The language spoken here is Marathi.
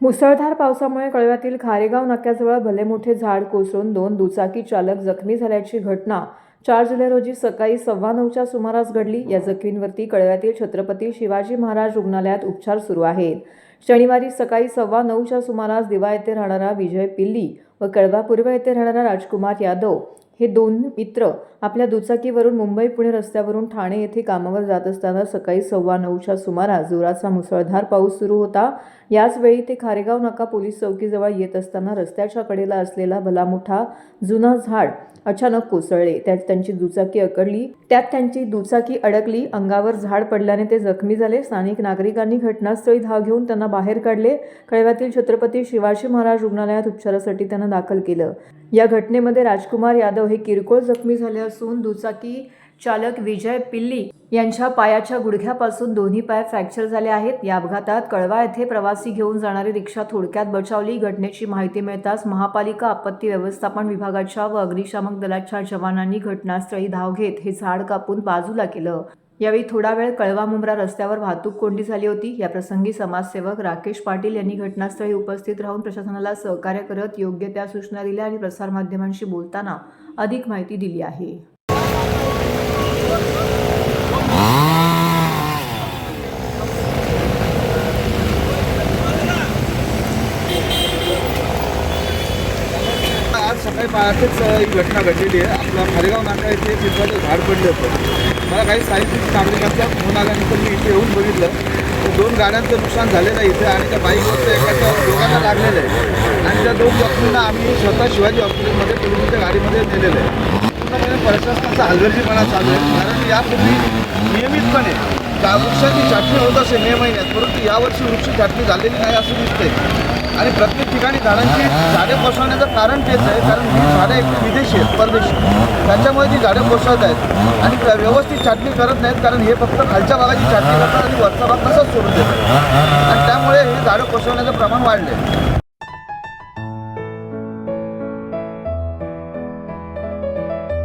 मुसळधार पावसामुळे कळव्यातील खारेगाव नाक्याजवळ भले मोठे झाड कोसळून 2 दुचाकी चालक जखमी झाल्याची घटना 4 जुलै रोजी सकाळी 9:15च्या सुमारास घडली। या जखमींवरती कळव्यातील छत्रपती शिवाजी महाराज रुग्णालयात उपचार सुरू आहेत। शनिवारी सकाळी 9:15च्या सुमारास दिवा येथे राहणारा विजय पिल्ली व कळवा पूर्व येथे राहणारा राजकुमार यादव हे दोन मित्र आपल्या दुचाकीवरून मुंबई पुणे रस्त्यावरून ठाणे येथे कामावर जात असताना सकाळी 9:15च्या सुमारास जोराचा मुसळधार पाऊस सुरू होता। याच वेळी ते खारेगाव नाका पोलीस चौकीजवळ येत असताना रस्त्याच्या कडेला असलेला भला मोठा जुना झाड अचानक कोसळले। त्यात त्यांची दुचाकी अडकली। अंगावर झाड पडल्याने ते जखमी झाले। स्थानिक नागरिकांनी घटनास्थळी धाव घेऊन त्यांना बाहेर काढले। कळव्यातील छत्रपती शिवाजी महाराज रुग्णालयात उपचारासाठी त्यांना दाखल केलं। या घटनेमध्ये राजकुमार यादव हे किरकोळ जखमी झाले असून दुचाकी चालक विजय पिल्ली यांच्या पायाच्या गुडघ्यापासून दोन्ही पाय फ्रॅक्चर झाले आहेत। या अपघातात कळवा येथे प्रवासी घेऊन जाणारी रिक्षा थोडक्यात बचावली। घटनेची माहिती मिळताच महापालिका आपत्ती व्यवस्थापन विभागाच्या व अग्निशामक दलाच्या जवानांनी घटनास्थळी धाव घेत हे झाड कापून बाजूला केलं। यावेळी थोडा वेळ कळवा मुंब्रा रस्त्यावर वाहतूक कोंडी झाली होती। या प्रसंगी समाजसेवक राकेश पाटील यांनी घटनास्थळी उपस्थित राहून प्रशासनाला सहकार्य करत योग्य त्या सूचना दिल्या आणि प्रसारमाध्यमांशी बोलताना अधिक माहिती दिली आहे। आज सकाळी पहाटेच ही घटना घडलेली आहे। आपला खारेगाव नाका येथे पिंपळाचं झाड पडलं होतं। मला काही साहित्यिक नागरिकांचा फोन आल्यानंतर मी इथे येऊन बघितलं तर 2 गाड्यांचं नुकसान झालेलं आहे इथे आणि त्या बाईकवरचं एकाच्या दोघांना लागलेलं आहे आणि त्या 2 व्यक्तींना आम्ही स्वतः शिवाजी हॉस्पिटलमध्ये पोलिसांच्या गाडीमध्ये नेलेलं आहे। पूर्णपणे प्रशासनाचा हलगर्जीपणा चालू आहे, कारण यापूर्वी नियमितपणे वृक्षाची छाटणी होत असे मे महिन्यात, परंतु यावर्षी वृक्ष छाटणी झालेली नाही असं दिसतंय आणि प्रत्येक ठिकाणी झाडे कोसळण्याचं कारण तेच आहे, कारण ही झाडं एक विदेशी आहेत, परदेशी, त्याच्यामुळे ती झाडं कोसळत आहेत आणि व्यवस्थित छाटणी करत नाहीत, कारण हे फक्त खालच्या भागाची छाटणी करतात आणि वरचा भाग तसाच सोडून देतात आणि त्यामुळे हे झाडं कोसळण्याचं प्रमाण वाढले।